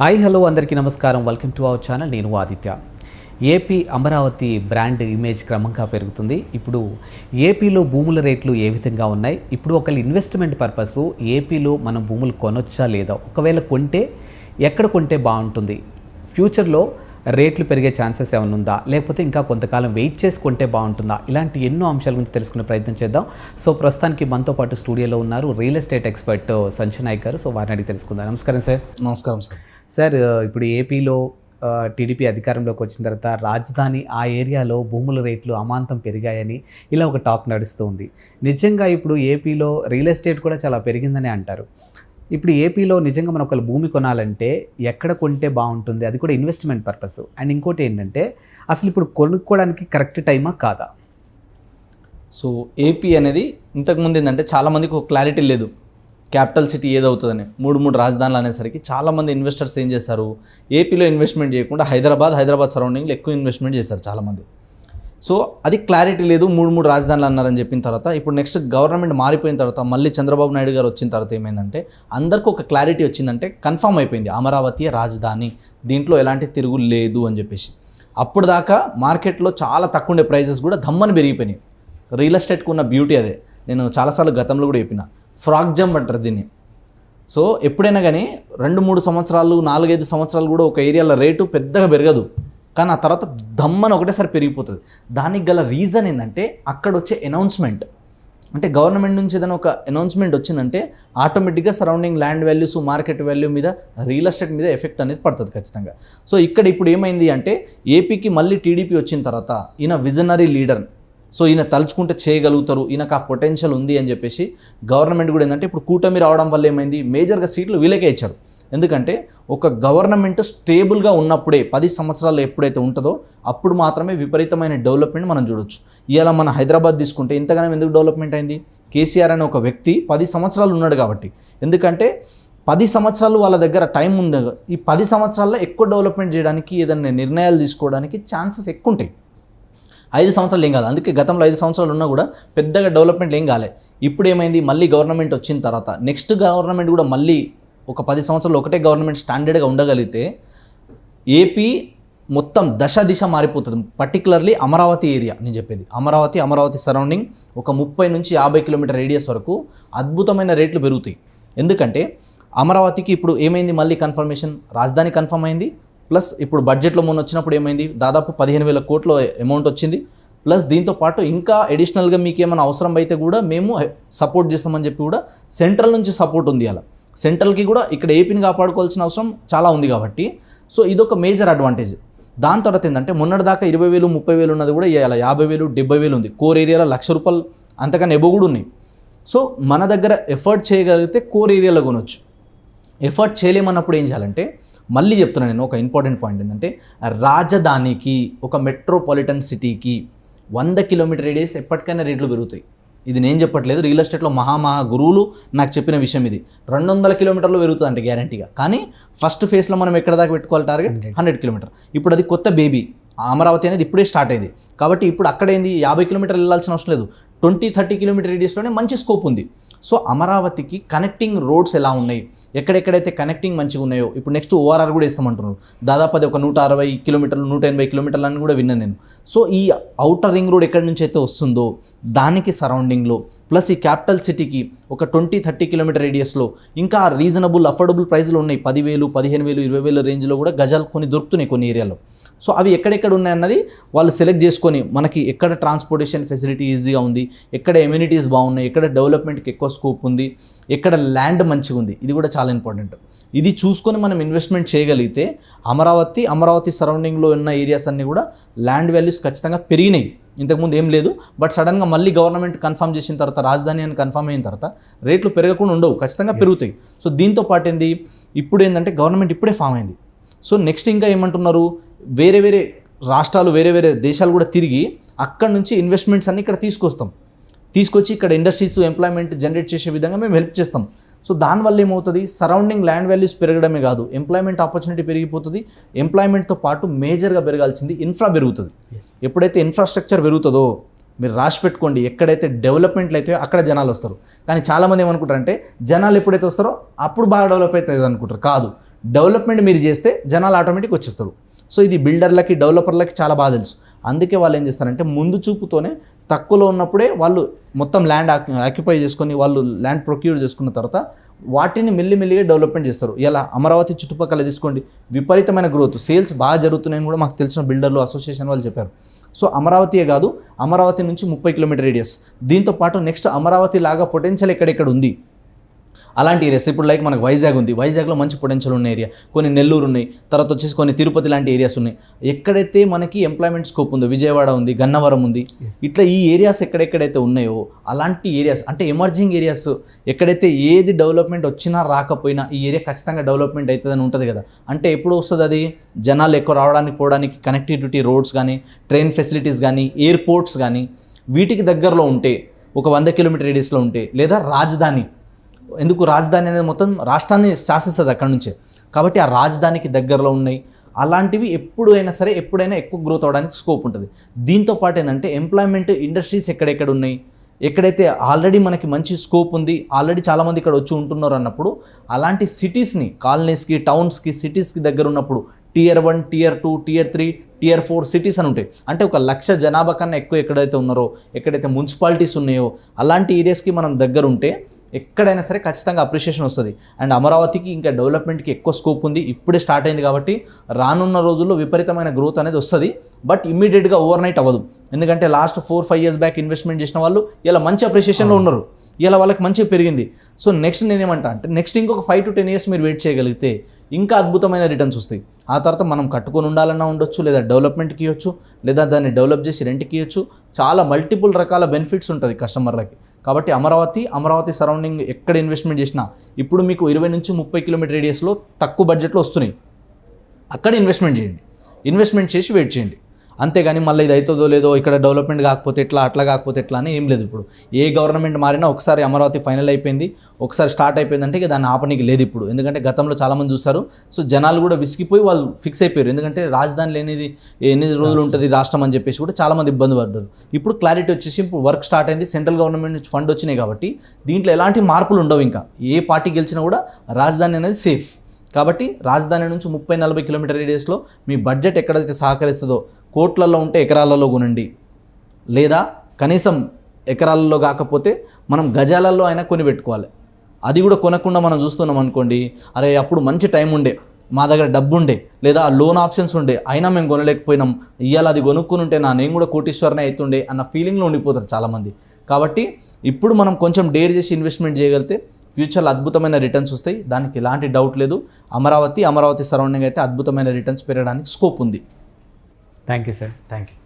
Hi hello అందరికీ నమస్కారం. Welcome to our channel. నేను Aditya. AP Amaravati brand image క్రమంగా పెరుగుతుంది. ఇప్పుడు ఏపీలో భూముల రేట్లు ఏ విధంగా ఉన్నాయి, ఇప్పుడు ఒకళ్ళు ఇన్వెస్ట్మెంట్ పర్పస్ ఏపీలో మనం భూములు కొనొచ్చా లేదా, ఒకవేళ కొంటే ఎక్కడ కొంటే బాగుంటుంది, ఫ్యూచర్లో రేట్లు పెరిగే ఛాన్సెస్ ఏమైనా ఉందా, లేకపోతే ఇంకా కొంతకాలం వెయిట్ చేసి కొంటే బాగుంటుందా, ఇలాంటి ఎన్నో అంశాల గురించి తెలుసుకునే ప్రయత్నం చేద్దాం. సో ప్రస్తుతానికి మనతో పాటు స్టూడియోలో ఉన్నారు real estate expert Sanjay Nayak గారు. సో వారిని అడిగి తెలుసుకుందాం. నమస్కారం సార్. నమస్కారం సార్. సార్, ఇప్పుడు ఏపీలో టీడీపీ అధికారంలోకి వచ్చిన తర్వాత రాజధాని ఆ ఏరియాలో భూముల రేట్లు అమాంతం పెరిగాయని ఇలా ఒక టాక్ నడుస్తూ ఉంది. నిజంగా ఇప్పుడు ఏపీలో రియల్ ఎస్టేట్ కూడా చాలా పెరిగిందని అంటారు. ఇప్పుడు ఏపీలో నిజంగా మనం ఒక భూమి కొనాలంటే ఎక్కడ కొంటే బాగుంటుంది, అది కూడా ఇన్వెస్ట్మెంట్ పర్పస్. అండ్ ఇంకోటి ఏంటంటే అసలు ఇప్పుడు కొనుక్కోవడానికి కరెక్ట్ టైమా కాదా? సో ఏపీ అనేది ఇంతకుముందు ఏంటంటే చాలామందికి ఒక క్లారిటీ లేదు, క్యాపిటల్ సిటీ ఏదవుతుందని. మూడు రాజధానులు అనేసరికి చాలామంది ఇన్వెస్టర్స్ ఏం చేస్తారు, ఏపీలో ఇన్వెస్ట్మెంట్ చేయకుండా హైదరాబాద్ సరౌండింగ్లో ఎక్కువ ఇన్వెస్ట్మెంట్ చేస్తారు చాలామంది. సో అది క్లారిటీ లేదు, మూడు రాజధానులు అన్నారని చెప్పిన తర్వాత ఇప్పుడు నెక్స్ట్ గవర్నమెంట్ మారిపోయిన తర్వాత మళ్ళీ చంద్రబాబు నాయుడు గారు వచ్చిన తర్వాత ఏమైందంటే అందరికీ ఒక క్లారిటీ వచ్చిందంటే కన్ఫర్మ్ అయిపోయింది అమరావతి రాజధాని, దీంట్లో ఎలాంటి తిరుగు లేదు అని చెప్పేసి. అప్పుడు దాకా మార్కెట్లో చాలా తక్కువ ఉండే ప్రైజెస్ కూడా ధమ్మని పెరిగిపోయినాయి. రియల్ ఎస్టేట్కి ఉన్న బ్యూటీ అదే. నేను చాలాసార్లు గతంలో కూడా చెప్పిన, ఫ్రాక్ జంప్ అంటారు దీన్ని. సో ఎప్పుడైనా కానీ 2-3 సంవత్సరాలు 4-5 సంవత్సరాలు కూడా ఒక ఏరియాలో రేటు పెద్దగా పెరగదు, కానీ ఆ తర్వాత దమ్మని ఒకటేసారి పెరిగిపోతుంది. దానికి గల రీజన్ ఏంటంటే అక్కడ వచ్చే అనౌన్స్మెంట్. అంటే గవర్నమెంట్ నుంచి ఏదైనా ఒక అనౌన్స్మెంట్ వచ్చిందంటే ఆటోమేటిక్గా surrounding land values, market value మీద, రియల్ ఎస్టేట్ మీద ఎఫెక్ట్ అనేది పడుతుంది ఖచ్చితంగా. సో ఇక్కడ ఇప్పుడు ఏమైంది అంటే ఏపీకి మళ్ళీ టీడీపీ వచ్చిన తర్వాత ఈయన విజనరీ లీడర్, సో ఈయన తలుచుకుంటే చేయగలుగుతారు, ఈయనకు ఆ పొటెన్షియల్ ఉంది అని చెప్పేసి గవర్నమెంట్ కూడా ఏంటంటే ఇప్పుడు కూటమి రావడం వల్ల ఏమైంది, మేజర్గా సీట్లు వీళ్ళకే ఇచ్చారు. ఎందుకంటే ఒక గవర్నమెంట్ స్టేబుల్గా ఉన్నప్పుడే 10 సంవత్సరాలు ఎప్పుడైతే ఉంటుందో అప్పుడు మాత్రమే విపరీతమైన డెవలప్మెంట్ మనం చూడొచ్చు. ఇలా మన హైదరాబాద్ తీసుకుంటే ఇంతగానో ఎందుకు డెవలప్మెంట్ అయింది, కేసీఆర్ అనే ఒక వ్యక్తి 10 సంవత్సరాలు ఉన్నాడు కాబట్టి. ఎందుకంటే 10 సంవత్సరాలు వాళ్ళ దగ్గర టైం ఉంది. ఈ 10 సంవత్సరాల్లో ఎక్కువ డెవలప్మెంట్ చేయడానికి, ఏదైనా నిర్ణయాలు తీసుకోవడానికి ఛాన్సెస్ ఎక్కువ ఉంటాయి. 5 సంవత్సరాలు ఏం కాదు. అందుకే గతంలో 5 సంవత్సరాలు ఉన్నా కూడా పెద్దగా డెవలప్మెంట్ ఏం కాలే. ఇప్పుడు ఏమైంది, మళ్ళీ గవర్నమెంట్ వచ్చిన తర్వాత నెక్స్ట్ గవర్నమెంట్ కూడా మళ్ళీ ఒక 10 సంవత్సరాలు ఒకటే గవర్నమెంట్ స్టాండర్డ్గా ఉండగలిగితే ఏపీ మొత్తం దిశ మారిపోతుంది. పర్టికులర్లీ అమరావతి ఏరియా నేను చెప్పేది, అమరావతి సరౌండింగ్ ఒక 30 నుంచి 50 కిలోమీటర్ రేడియస్ వరకు అద్భుతమైన రేట్లు పెరుగుతాయి. ఎందుకంటే అమరావతికి ఇప్పుడు ఏమైంది, మళ్ళీ కన్ఫర్మేషన్ రాజధాని కన్ఫర్మ్ అయింది. ప్లస్ ఇప్పుడు బడ్జెట్లో మొన్న వచ్చినప్పుడు ఏమైంది, దాదాపు 15,000 కోట్ల అమౌంట్ వచ్చింది. ప్లస్ దీంతో పాటు ఇంకా అడిషనల్గా మీకు ఏమైనా అవసరం అయితే కూడా మేము సపోర్ట్ చేస్తామని చెప్పి కూడా సెంట్రల్ నుంచి సపోర్ట్ ఉంది. అలా సెంట్రల్కి కూడా ఇక్కడ ఏపీని కాపాడుకోవాల్సిన అవసరం చాలా ఉంది కాబట్టి సో ఇదొక మేజర్ అడ్వాంటేజ్. దాని తర్వాత ఏంటంటే మొన్నటిదాకా 20,000 30,000 ఉన్నది కూడా ఇలా 50,000 70,000 ఉంది. కోర్ ఏరియాలో ₹1,00,000 అంతకన్నా ఎబో కూడా ఉన్నాయి. సో మన దగ్గర ఎఫర్ట్ చేయగలిగితే కోర్ ఏరియాలో కొనవచ్చు. ఎఫర్ట్ చేయలేమన్నప్పుడు ఏం చేయాలంటే, మళ్ళీ చెప్తున్నాను నేను, ఒక ఇంపార్టెంట్ పాయింట్ ఏంటంటే రాజధానికి, ఒక మెట్రోపాలిటన్ సిటీకి 100 కిలోమీటర్ రేడియస్ ఎప్పటికైనా రేట్లు పెరుగుతాయి. ఇది నేను చెప్పట్లేదు, రియల్ ఎస్టేట్లో మహా గురువులు నాకు చెప్పిన విషయం ఇది. 200 కిలోమీటర్లు పెరుగుతుంది అంటే గ్యారంటీగా. కానీ ఫస్ట్ ఫేజ్లో మనం ఎక్కడ దాకా పెట్టుకోవాలి టార్గెట్ 100 కిలోమీటర్. ఇప్పుడు అది కొత్త బేబీ, అమరావతి అనేది ఇప్పుడే స్టార్ట్ అయింది కాబట్టి ఇప్పుడు అక్కడ ఏంది 50 కిలోమీటర్లు వెళ్ళాల్సిన అవసరం లేదు, 20-30 కిలోమీటర్ రేడియస్లోనే మంచి స్కోప్ ఉంది. సో అమరావతికి కనెక్టింగ్ రోడ్స్ ఎలా ఉన్నాయి, ఎక్కడెక్కడైతే కనెక్టింగ్ మంచిగా ఉన్నాయో, ఇప్పుడు నెక్స్ట్ ఓఆర్ఆర్ కూడా ఇస్తామంటున్నారు. దాదాపు అది ఒక 160 కిలోమీటర్లు 180 కిలోమీటర్లు అని కూడా విన్నాను నేను. సో ఈ ఔటర్ రింగ్ రోడ్ ఎక్కడి నుంచి అయితే వస్తుందో దానికి సరౌండింగ్లో ప్లస్ ఈ క్యాపిటల్ సిటీకి ఒక 20-30 కిలోమీటర్ రేడియస్లో ఇంకా రీజనబుల్ అఫోర్డబుల్ ప్రైస్లో ఉన్నాయి. 10,000 15,000 20,000 రేంజ్లో కూడా గజాలు కొన్ని దొరుకుతున్నాయి కొన్ని ఏరియాలో. సో అవి ఎక్కడెక్కడ ఉన్నాయన్నది వాళ్ళు సెలెక్ట్ చేసుకొని మనకి ఎక్కడ ట్రాన్స్పోర్టేషన్ ఫెసిలిటీ ఈజీగా ఉంది, ఎక్కడ ఎమ్యూనిటీస్ బాగున్నాయి, ఎక్కడ డెవలప్మెంట్కి ఎక్కువ స్కోప్ ఉంది, ఎక్కడ ల్యాండ్ మంచిగా ఉంది, ఇది కూడా చాలా ఇంపార్టెంట్. ఇది చూసుకొని మనం ఇన్వెస్ట్మెంట్ చేయగలిగితే అమరావతి సరౌండింగ్లో ఉన్న ఏరియాస్ అన్నీ కూడా ల్యాండ్ వాల్యూస్ ఖచ్చితంగా పెరిగినాయి. ఇంతకుముందు ఏం లేదు, బట్ సడన్గా మళ్ళీ గవర్నమెంట్ కన్ఫర్మ్ చేసిన తర్వాత, రాజధాని అని కన్ఫర్మ్ అయిన తర్వాత రేట్లు పెరగకుండా ఉండవు, ఖచ్చితంగా పెరుగుతాయి. సో దీంతో పాటు ఏంది, ఇప్పుడు ఏంటంటే గవర్నమెంట్ ఇప్పుడే ఫామ్ అయింది. సో నెక్స్ట్ ఇంకా ఏమంటున్నారు, వేరే రాష్ట్రాలు వేరే దేశాలు కూడా తిరిగి అక్కడ నుంచి ఇన్వెస్ట్మెంట్స్ అన్ని ఇక్కడ తీసుకొచ్చి ఇక్కడ ఇండస్ట్రీస్ ఎంప్లాయ్మెంట్ జనరేట్ చేసే విధంగా మేము హెల్ప్ చేస్తాం. సో దానివల్ల ఏమవుతుంది, సరౌండింగ్ ల్యాండ్ వాల్యూస్ పెరగడమే కాదు, ఎంప్లాయ్మెంట్ ఆపర్చునిటీ పెరిగిపోతుంది. ఎంప్లాయ్మెంట్తో పాటు మేజర్గా పెరగాల్సింది ఇన్ఫ్రా పెరుగుతుంది. ఎప్పుడైతే ఇన్ఫ్రాస్ట్రక్చర్ పెరుగుతుందో మీరు రాసి పెట్టుకోండి, ఎక్కడైతే డెవలప్మెంట్లు అయితే అక్కడ జనాలు వస్తారు. కానీ చాలామంది ఏమనుకుంటారంటే జనాలు ఎప్పుడైతే వస్తారో అప్పుడు బాగా డెవలప్ అవుతుంది అనుకుంటారు. కాదు, డెవలప్మెంట్ మీరు చేస్తే జనాలు ఆటోమేటిక్ వచ్చేస్తారు. సో ఇది బిల్డర్లకి డెవలపర్లకి చాలా బాగా తెలుసు. అందుకే వాళ్ళు ఏం చేస్తారంటే ముందు చూపుతోనే తక్కువలో ఉన్నప్పుడే వాళ్ళు మొత్తం ల్యాండ్ ఆక్యుపై చేసుకొని వాళ్ళు ల్యాండ్ ప్రొక్యూర్ చేసుకున్న తర్వాత వాటిని మెల్లిమెల్లిగా డెవలప్మెంట్ చేస్తారు. ఇలా అమరావతి చుట్టుపక్కల తీసుకోండి, విపరీతమైన గ్రోత్, సేల్స్ బాగా జరుగుతున్నాయని కూడా మాకు తెలిసిన బిల్డర్లు అసోసియేషన్ వాళ్ళు చెప్పారు. సో అమరావతియే కాదు, అమరావతి నుంచి 30 కిలోమీటర్ రేడియస్, దీంతో పాటు నెక్స్ట్ అమరావతి లాగా పొటెన్షియల్ ఎక్కడెక్కడ ఉంది అలాంటి ఏరియాస్. ఇప్పుడు లైక్ మనకు వైజాగ్ ఉంది, వైజాగ్లో మంచి పొటెన్షియల్ ఉన్న ఏరియా, కొన్ని నెల్లూరు ఉన్నాయి, తర్వాత వచ్చేసి కొన్ని తిరుపతి లాంటి ఏరియాస్ ఉన్నాయి. ఎక్కడైతే మనకి ఎంప్లాయ్మెంట్ స్కోప్ ఉందో, విజయవాడ ఉంది, గన్నవరం ఉంది, ఇట్లా ఈ ఏరియాస్ ఎక్కడెక్కడైతే ఉన్నాయో అలాంటి ఏరియాస్ అంటే ఎమర్జింగ్ ఏరియాస్, ఎక్కడైతే ఏది డెవలప్మెంట్ వచ్చినా రాకపోయినా ఈ ఏరియా ఖచ్చితంగా డెవలప్మెంట్ అవుతుందని ఉంటుంది కదా. అంటే ఎప్పుడు వస్తుంది అది, జనాలు ఎక్కువ రావడానికి పోవడానికి కనెక్టివిటీ రోడ్స్ కానీ, ట్రైన్ ఫెసిలిటీస్ కానీ, ఎయిర్పోర్ట్స్ కానీ వీటికి దగ్గరలో ఉంటే, ఒక 100 కిలోమీటర్ రేడియస్లో ఉంటే, లేదా రాజధాని, ఎందుకు రాజధాని అనేది మొత్తం రాష్ట్రాన్ని శాసిస్తుంది అక్కడ నుంచే, కాబట్టి ఆ రాజధానికి దగ్గరలో ఉన్నాయి. అలాంటివి ఎప్పుడైనా ఎక్కువ గ్రోత్ అవడానికి స్కోప్ ఉంటుంది. దీంతో పాటు ఏంటంటే ఎంప్లాయ్మెంట్ ఇండస్ట్రీస్ ఎక్కడెక్కడ ఉన్నాయి, ఎక్కడైతే ఆల్రెడీ మనకి మంచి స్కోప్ ఉంది, ఆల్రెడీ చాలామంది ఇక్కడ వచ్చి ఉంటున్నారు అన్నప్పుడు అలాంటి సిటీస్ని, కాలనీస్కి, టౌన్స్కి, సిటీస్కి దగ్గర ఉన్నప్పుడు Tier 1, Tier 2, Tier 3, Tier 4 cities అని ఉంటాయి. అంటే 1,00,000 జనాభా కన్నా ఎక్కువ ఎక్కడైతే ఉన్నారో, ఎక్కడైతే మున్సిపాలిటీస్ ఉన్నాయో అలాంటి ఏరియాస్కి మనం దగ్గర ఉంటే ఎక్కడైనా సరే ఖచ్చితంగా అప్రిషియేషన్ వస్తుంది. అండ్ అమరావతికి ఇంకా డెవలప్మెంట్కి ఎక్కువ స్కోప్ ఉంది, ఇప్పుడే స్టార్ట్ అయింది కాబట్టి రానున్న రోజుల్లో విపరీతమైన గ్రోత్ అనేది వస్తుంది. బట్ ఇమ్మీడియట్గా ఓవర్ నైట్ అవ్వదు, ఎందుకంటే లాస్ట్ 4-5 years బ్యాక్ ఇన్వెస్ట్మెంట్ చేసిన వాళ్ళు ఇలా మంచి అప్రిషియేషన్లో ఉన్నారు, ఇలా వాళ్ళకి మంచిగా పెరిగింది. సో నెక్స్ట్ నేనేమంటా అంటే నెక్స్ట్ ఇంకొక 5 to 10 years మీరు వెయిట్ చేయగలిగితే ఇంకా అద్భుతమైన రిటర్న్స్ వస్తాయి. ఆ తర్వాత మనం కట్టుకొని ఉండాలన్నా ఉండొచ్చు, లేదా డెవలప్మెంట్కి ఇవ్వచ్చు, లేదా దాన్ని డెవలప్ చేసి రెంట్కి ఇవ్వచ్చు. చాలా మల్టిపుల్ రకాల బెనిఫిట్స్ ఉంటుంది కస్టమర్లకి. కాబట్టి అమరావతి సరౌండింగ్ ఎక్కడ ఇన్వెస్ట్మెంట్ చేసినా ఇప్పుడు మీకు 20 నుంచి 30 కిలోమీటర్ రేడియస్లో తక్కువ బడ్జెట్లో వస్తున్నాయి, అక్కడ ఇన్వెస్ట్మెంట్ చేయండి. ఇన్వెస్ట్మెంట్ చేసి వెయిట్ చేయండి. అంతేగాని మళ్ళీ ఇది అవుతుందో లేదో, ఇక్కడ డెవలప్మెంట్ కాకపోతే ఎట్లా, అట్లా కాకపోతే ఎట్లా అని ఏం లేదు. ఇప్పుడు ఏ గవర్నమెంట్ మారినా ఒకసారి అమరావతి ఫైనల్ అయిపోయింది, ఒకసారి స్టార్ట్ అయిపోయిందంటే ఇక దాన్ని ఆపనికి లేదు ఇప్పుడు. ఎందుకంటే గతంలో చాలామంది చూస్తారు, సో జనాలు కూడా విసిగిపోయి వాళ్ళు ఫిక్స్ అయిపోయారు. ఎందుకంటే రాజధాని లేనిది ఎన్ని రోజులు ఉంటుంది రాష్ట్రం అని చెప్పేసి కూడా చాలామంది ఇబ్బంది పడ్డారు. ఇప్పుడు క్లారిటీ వచ్చేసి ఇప్పుడు వర్క్ స్టార్ట్ అయింది, సెంట్రల్ గవర్నమెంట్ నుంచి ఫండ్ వచ్చినాయి కాబట్టి దీంట్లో ఎలాంటి మార్పులు ఉండవు. ఇంకా ఏ పార్టీ గెలిచినా కూడా రాజధాని అనేది సేఫ్. కాబట్టి రాజధాని నుంచి 30-40 కిలోమీటర్ రేడియస్లో మీ బడ్జెట్ ఎక్కడైతే సహకరిస్తుందో, కోట్లలో ఉంటే ఎకరాలలో కొనండి, లేదా కనీసం ఎకరాలలో కాకపోతే మనం గజాలలో అయినా కొని పెట్టుకోవాలి. అది కూడా కొనకుండా మనం చూస్తున్నాం అనుకోండి, అరే అప్పుడు మంచి టైం ఉండే, మా దగ్గర డబ్బు ఉండే, లేదా లోన్ ఆప్షన్స్ ఉండే, అయినా మేము కొనలేకపోయినాం, ఇవాళ అది కొనుక్కుని ఉంటే నేను కూడా కోటీశ్వరనే అవుతుండే అన్న ఫీలింగ్లో ఉండిపోతారు చాలామంది. కాబట్టి ఇప్పుడు మనం కొంచెం డేర్ చేసి ఇన్వెస్ట్మెంట్ చేయగలిగితే ఫ్యూచర్లో అద్భుతమైన రిటర్న్స్ వస్తాయి, దానికి ఎలాంటి డౌట్ లేదు. అమరావతి సరౌండింగ్ అయితే అద్భుతమైన రిటర్న్స్ పెరగడానికి స్కోప్ ఉంది. Thank you sir. Thank you.